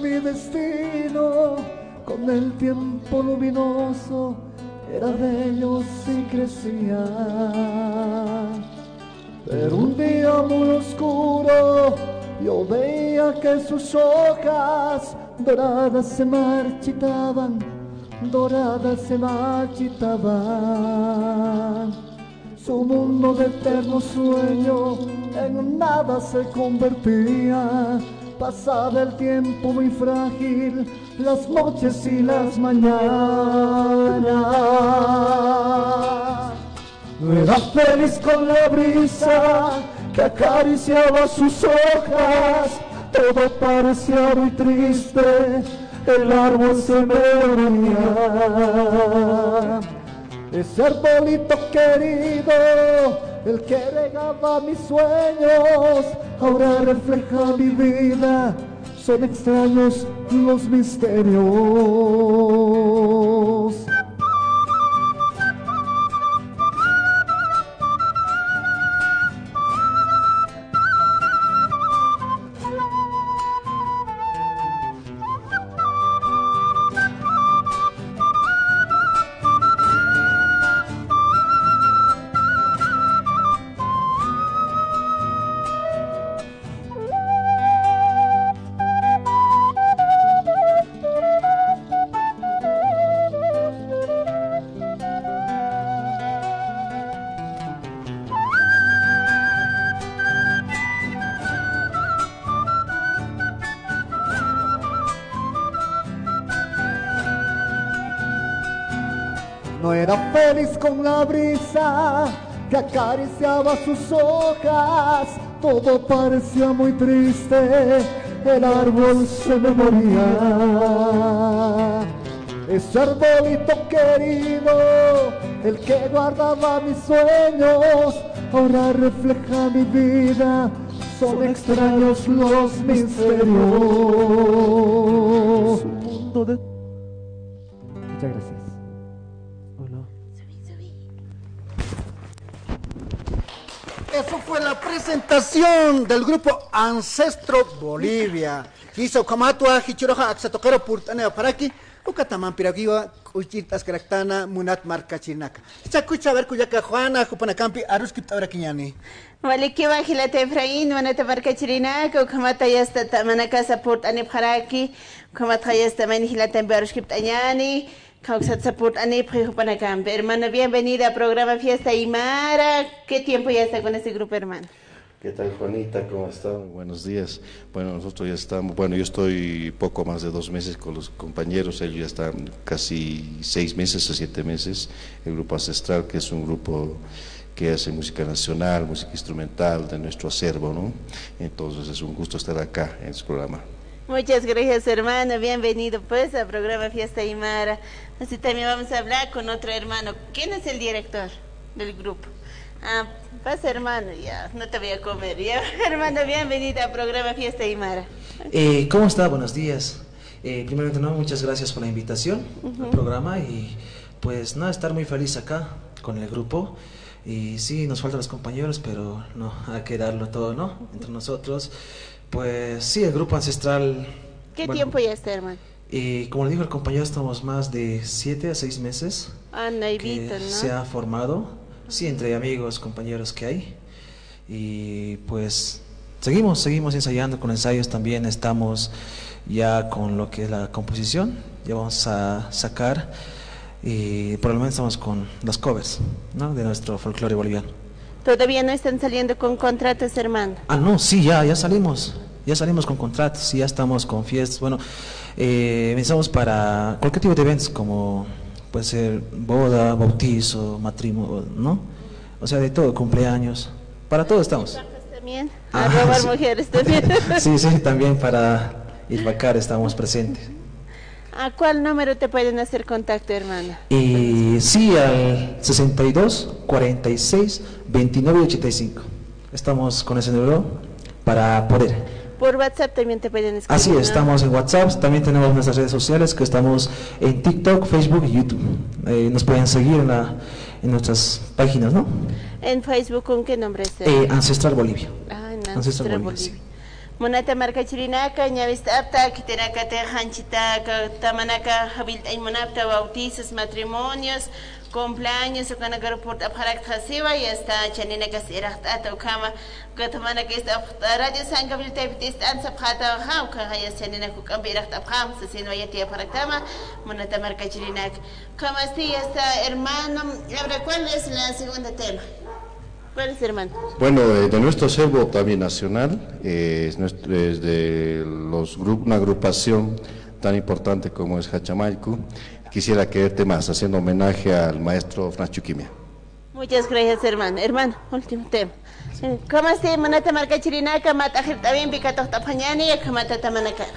mi destino, con el tiempo luminoso, era bello si crecía. Pero un día muy oscuro, yo veía que sus hojas doradas se marchitaban, doradas se marchitaban. Su mundo de eterno sueño en nada se convertía. Pasaba el tiempo muy frágil, las noches y las mañanas. Era feliz con la brisa que acariciaba sus hojas. Todo parecía muy triste, el árbol se moría. Ese arbolito querido, el que regaba mis sueños, ahora refleja mi vida. Son extraños los misterios. No era feliz con la brisa que acariciaba sus hojas. Todo parecía muy triste, el árbol se me moría. Ese arbolito querido, el que guardaba mis sueños, ahora refleja mi vida. Son extraños los misterios. Mundo de... Muchas gracias. Eso fue la presentación del grupo Ancestro Bolivia. Hizo Kamatua, Hichiroja, Axatoquero, Purtane, Paraki, Ucataman, Piraguiwa, Uchitas, Caractana, Munat, Marca, Chinaca. Chacucha, ver Cuyaca, Juana, Jupanacampi, Aruskip, Tabraquiñani. Vale, que bajilate Efraín, Manata Marca Chirinaca, Kamata ya está Tamanacasa, Purtane, Paraki, Kamata ya está Manihilate en Baruskip, Tañani. Hermano, bienvenida a programa Fiesta Aymara. ¿Qué tiempo ya está con este grupo, hermano? ¿Qué tal, Juanita? ¿Cómo están? Buenos días. Bueno, nosotros ya estamos, bueno, yo estoy poco más de 2 meses con los compañeros, ellos ya están casi 6 meses o 7 meses. El grupo Ancestral, que es un grupo que hace música nacional, música instrumental de nuestro acervo, ¿no? Entonces es un gusto estar acá en este programa. Muchas gracias, hermano. Bienvenido pues al programa Fiesta Aymara. Así también vamos a hablar con otro hermano. ¿Quién es el director del grupo? Pasa, hermano, ya, no te voy a comer. Ya, hermano, bienvenido al programa Fiesta Aymara. ¿Cómo está? Buenos días. Primeramente, muchas gracias por la invitación al programa y pues nada, estar muy feliz acá con el grupo. Y sí, nos faltan los compañeros, pero no, hay que darlo todo, ¿no? Entre nosotros. Pues sí, el grupo Ancestral... ¿Qué tiempo ya está, hermano? Como le dijo el compañero, estamos más de 7 a 6 meses naivito, ¿no? Se ha formado, sí, entre amigos, compañeros que hay. Y pues seguimos ensayando con ensayos también, estamos ya con lo que es la composición, ya vamos a sacar y por el momento estamos con los covers, ¿no? De nuestro folclore boliviano. ¿Todavía no están saliendo con contratos, hermano? No, sí, ya salimos con contratos, ya estamos con fiestas. Bueno, pensamos para cualquier tipo de eventos, como puede ser boda, bautizo, matrimonio, ¿no? O sea, de todo, cumpleaños, para todo estamos. También, a robar mujeres también. Sí, también para Ilvacar estamos presentes. ¿A cuál número te pueden hacer contacto, hermano? Sí, al 62 46 29 85. Estamos con ese número para poder. Por WhatsApp también te pueden escribir. Así es, estamos en WhatsApp, también tenemos nuestras redes sociales, que estamos en TikTok, Facebook y YouTube. Nos pueden seguir en nuestras páginas, ¿no? ¿En Facebook con qué nombre es? Ancestral Bolivia. Ancestral Bolivia. Sí. Monata marcachirinaka, ñavistapta, kitinaka te hanchitaka, tamanaka, habilta imonapta, bautizos, matrimonios, cumpleaños, o canagaro por aparak hasiva, y hasta chanina sirachta, o kama, katamana que está radio sangabil teptis, ansa pata, ham, kahayas chanina kukambirachta, ham, se no yatia paraktama, monata marcachirinaka. Como así está, hermano, ahora, ¿cuál es la segunda tema? ¿Cuál es, hermano? Bueno, de nuestro acervo también nacional, es de una agrupación tan importante como es Hachamaycu. Quisiera quererte más, haciendo homenaje al maestro Francisco Quimia. Muchas gracias, hermano. Hermano, último tema. ¿Cómo así, manata marca chirinaka, mata también picato tapañani y kamata tamanaka?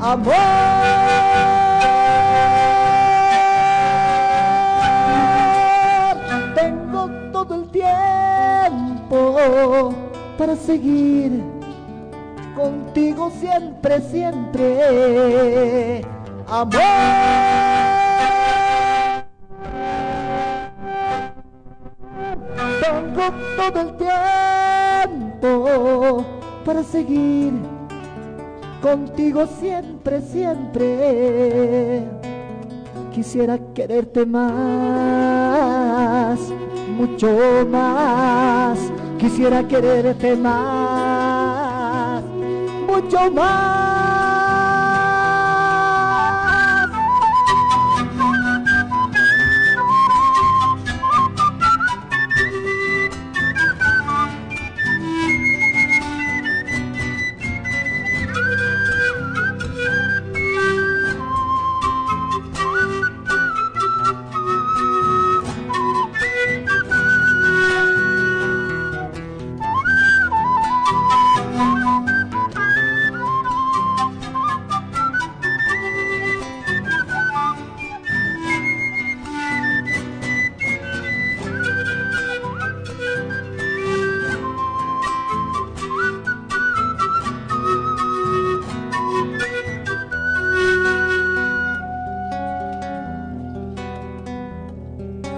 Amor, tengo todo el tiempo para seguir contigo siempre, siempre. Amor, tengo todo el tiempo para seguir contigo siempre, siempre. Quisiera quererte más, mucho más. Quisiera quererte más, mucho más.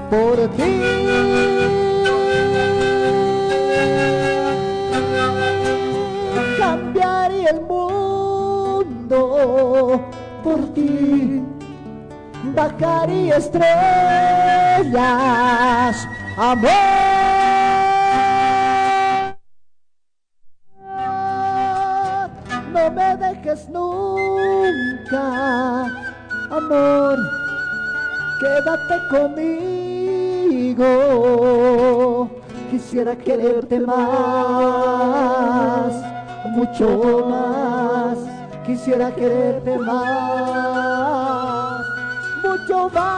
Por ti cambiaría el mundo, por ti bajaría estrellas, amor. No me dejes nunca, amor, quédate conmigo. Quisiera quererte más, mucho más. Quisiera quererte más, mucho más.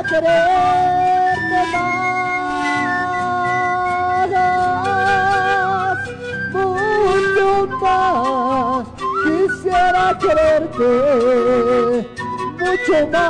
Quererte más, mucho más. Quisiera quererte mucho más.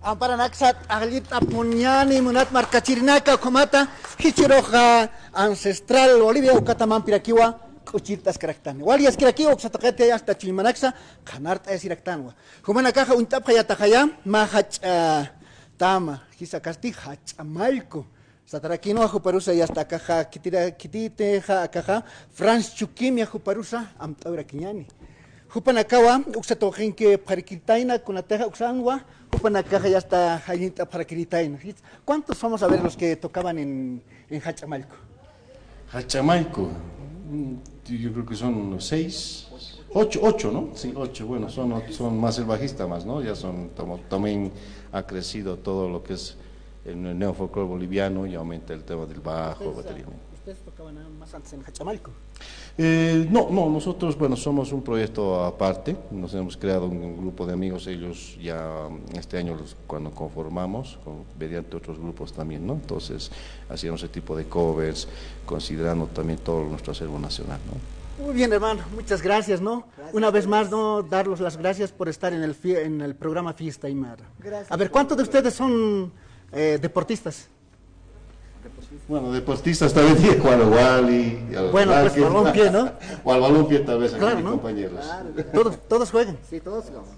Amparanak aglit apuñani munat marcachirinaka komata hichiroja ancestral Bolivia ukataman pirakiwa kuchirtas karaktan. Wal yas kiraki oksataqate ya hasta chilmanaxa kanarta es iraktanwa. Humana caja un tapa ya tajaya mahach tama hisa kasti hachamalko. Satarakino ajuparusa ya hasta caja kitite caja Franz Chukimia ajuparusa amtaura kiñani. Hupanakawa uksatojenke parikitaina con la teja uksanwa. Hupanakaja ya hasta hayinta parakiritaina. ¿Cuántos somos a ver los que tocaban en Hachamalco? Hachamalco, yo creo que son unos 6, 8, ¿no? Sí, 8, bueno, son más el bajista más, ¿no? Ya también ha crecido todo lo que es el neofolclore boliviano y aumenta el tema del bajo, batería. ¿Ustedes tocaban más antes en Hachamalco? No, nosotros, bueno, somos un proyecto aparte, nos hemos creado un grupo de amigos, ellos ya este año cuando conformamos, mediante otros grupos también, ¿no? Entonces, hacíamos ese tipo de covers, considerando también todo nuestro acervo nacional, ¿no? Muy bien, hermano, muchas gracias, ¿no? Gracias. Una vez más, ¿no? Darles las gracias por estar en el programa Fiesta Aymara. Gracias. A ver, ¿cuántos de ustedes son deportistas? Bueno, deportistas tal vez Juan Wally, bueno, pues balompié, ¿no? O al balompié tal vez, claro, aquí ¿no? Compañeros. Claro. ¿Todos juegan? Sí, todos jugamos.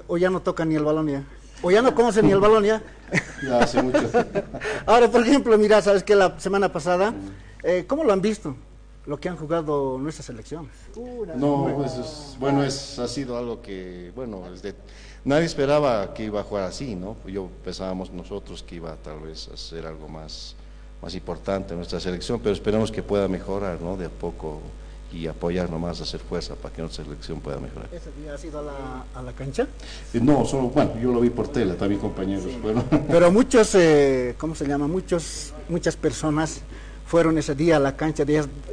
O ya no tocan ni el balón ya. O ya no conocen ni el balón ya. Ya hace mucho. Ahora, por ejemplo, mira, sabes que la semana pasada, ¿cómo lo han visto? Lo que han jugado nuestras selecciones. No, ha sido algo que, bueno, nadie esperaba que iba a jugar así, ¿no? Pensábamos nosotros que iba tal vez a ser algo más importante en nuestra selección, pero esperamos que pueda mejorar, ¿no? De a poco y apoyar nomás, hacer fuerza para que nuestra selección pueda mejorar. ¿Ese día has ido a la cancha? No, bueno, yo lo vi por tele, también compañeros. Sí. Bueno. Pero muchos, ¿cómo se llama? Muchas personas fueron ese día a la cancha.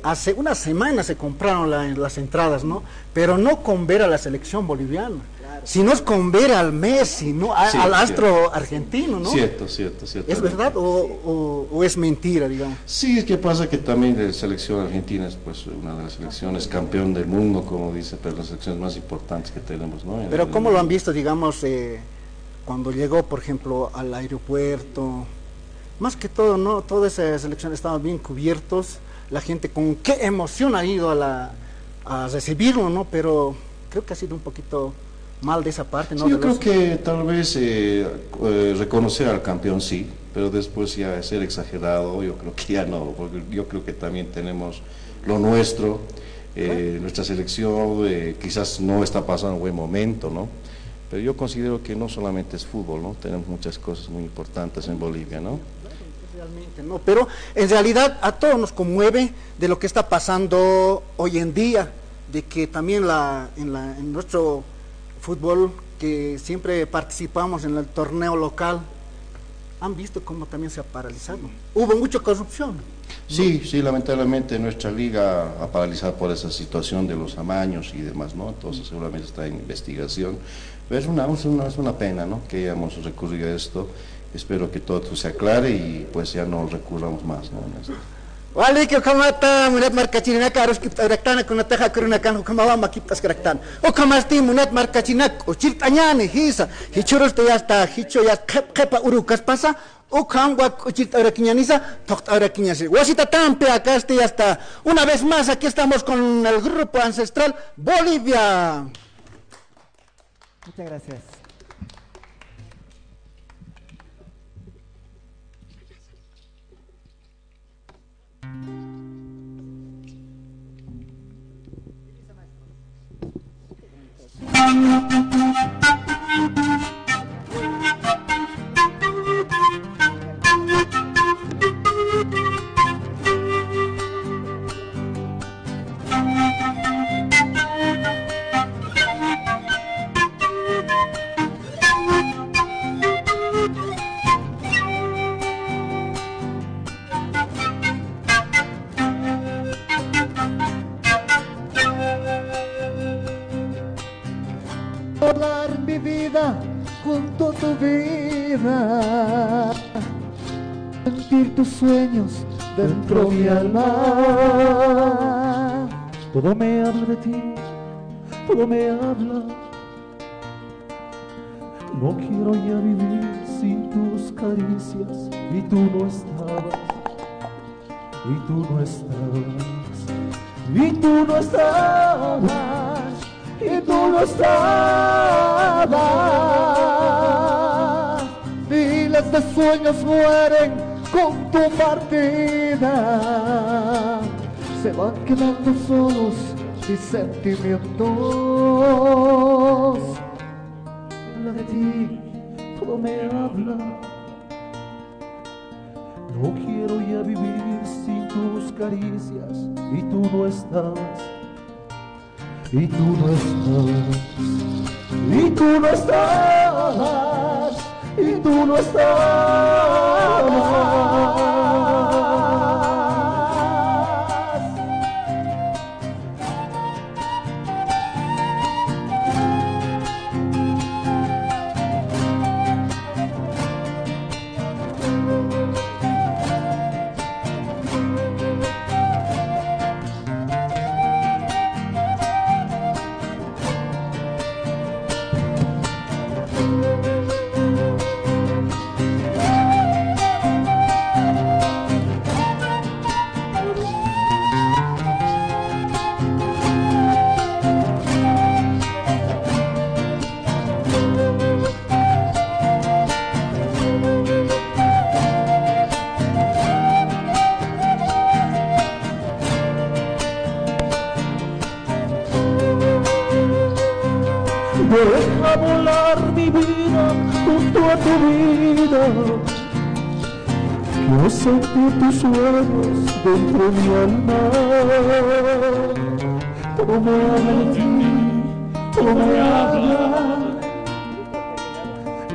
Hace una semana se compraron las entradas, ¿no? Pero no con ver a la selección boliviana, claro, sino es con ver al Messi, ¿no? Al astro argentino, ¿no? Cierto. ¿Es verdad o es mentira, digamos? Sí, es que pasa que también la selección argentina es pues una de las selecciones campeón del mundo, como dice, pero las selecciones más importantes que tenemos, ¿no? Pero ¿cómo lo han visto, digamos, cuando llegó, por ejemplo, al aeropuerto? Más que todo, ¿no? Toda esa selección estaban bien cubiertos, la gente con qué emoción ha ido a recibirlo, ¿no? Pero creo que ha sido un poquito mal de esa parte, ¿no? Sí, yo creo que tal vez reconocer al campeón sí, pero después ya ser exagerado, yo creo que ya no, porque yo creo que también tenemos lo nuestro, nuestra selección quizás no está pasando un buen momento, ¿no? Pero yo considero que no solamente es fútbol, ¿no? Tenemos muchas cosas muy importantes en Bolivia, ¿no? Realmente no, pero en realidad a todos nos conmueve de lo que está pasando hoy en día, de que también en nuestro fútbol, que siempre participamos en el torneo local, han visto cómo también se ha paralizado. Hubo mucha corrupción, ¿no? Sí, lamentablemente nuestra liga ha paralizado por esa situación de los amaños y demás, ¿no? Entonces seguramente está en investigación, pero es una pena, ¿no? Que hayamos recurrido a esto. Espero que todo se aclare y pues ya no recurramos más, ¿no? Wali que kamata munat markacinak harus kita raktan kuna taha kuruna kan kamawa makitas raktan. O kamasti munat markacinak o cirtanya nih hisa. Hichurus te hasta hicho ya kepa urukas pasa o kamwa cirta rakinya nisa tok rakinya si. Wasita tampe acá hasta una vez más aquí estamos con el grupo ancestral Bolivia. Muchas gracias. Volar mi vida junto a tu vida, sentir tus sueños dentro de mi alma. Todo me habla de ti, todo me habla. No quiero ya vivir sin tus caricias y tú no estabas, y tú no estabas. y tú no estabas, y tú no estabas. Miles de sueños mueren con tu partida, se van quedando solos mis sentimientos. Habla de ti, todo me habla. No quiero ya vivir sin tus caricias, y tú no estabas, y tú no estabas, y tú no estabas, y tú no estabas. Deja volar mi vida junto a tu vida. Quiero sentir tus sueños dentro de mi alma. Todo me habla de ti, todo me habla.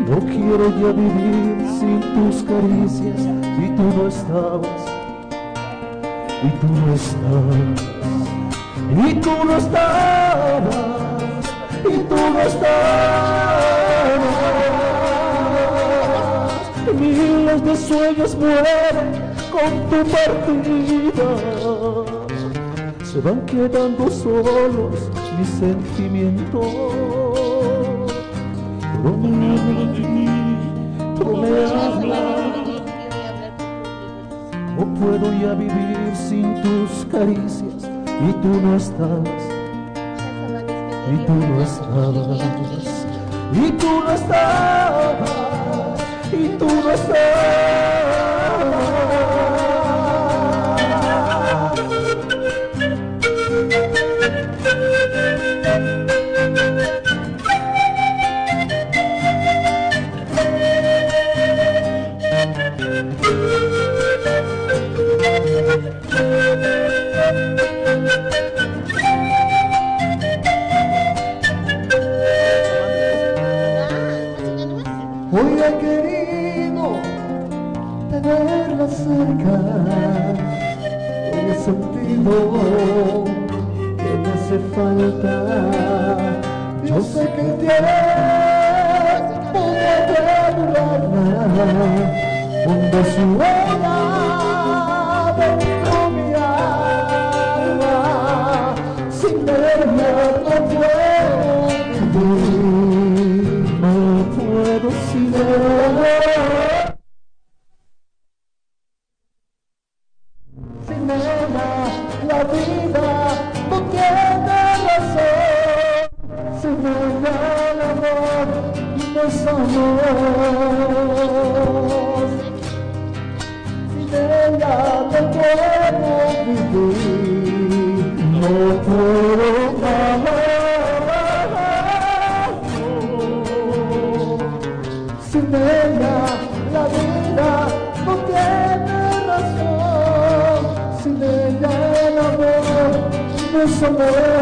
No quiero ya vivir sin tus caricias, y tú no estabas, y tú no estabas, y tú no estabas, y tú no estabas. Miles de sueños mueren con tu partida, se van quedando solos mis sentimientos. Todo me habla de ti, todo me habla. No puedo ya vivir sin tus caricias, y tú no estabas, y tú no estabas, y tú no estabas, y tú no estabas. Hoy he querido tenerla cerca, hoy he sentido que me hace falta. Yo sé que el tiempo puede durarla, cuando suena dentro mi alma, sin verla no puedo vivir, no puedo sin ella. Sin ella la vida no tiene razón, sin ella el amor no es amor. Sin ella no puedo vivir, no puedo amar. Sin ella la vida no tiene razón, sin ella el amor no es amor.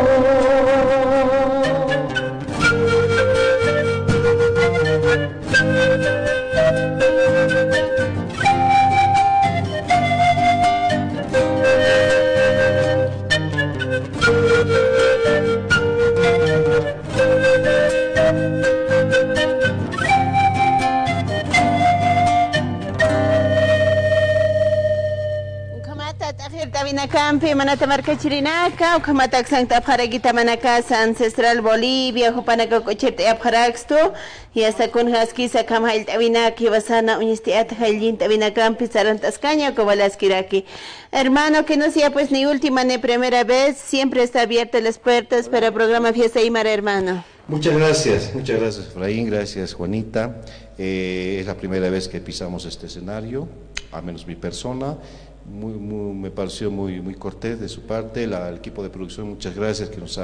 Tavina Campi, Manata Marca Chirinaca, Kamatax Santa Paraguita Manacasa, Ancestral Bolivia, Jupanaca Cochete Aparaxto, y hasta con Haskisa Kamhail Tavinaki, Basana, Unistiat Hailin Tavina Campi, Sarantascaña, Kowalaskiraki. Hermano, que no sea pues ni última ni primera vez, siempre está abierta las puertas para el programa Fiesta Aymara, hermano. Muchas gracias, Efraín, gracias, Juanita. Es la primera vez que pisamos este escenario, al menos mi persona. Me pareció muy cortés de su parte. El equipo de producción, muchas gracias, que nos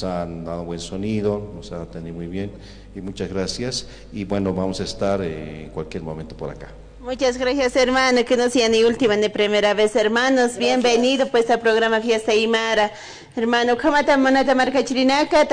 han dado buen sonido, nos han atendido muy bien, y muchas gracias. Y bueno, vamos a estar en cualquier momento por acá. Muchas gracias, hermano, que no sea ni última ni primera vez, hermanos. Gracias. Bienvenido pues al programa Fiesta Aymara. Hermano, ¿cómo está Monata Marca Chirinaca?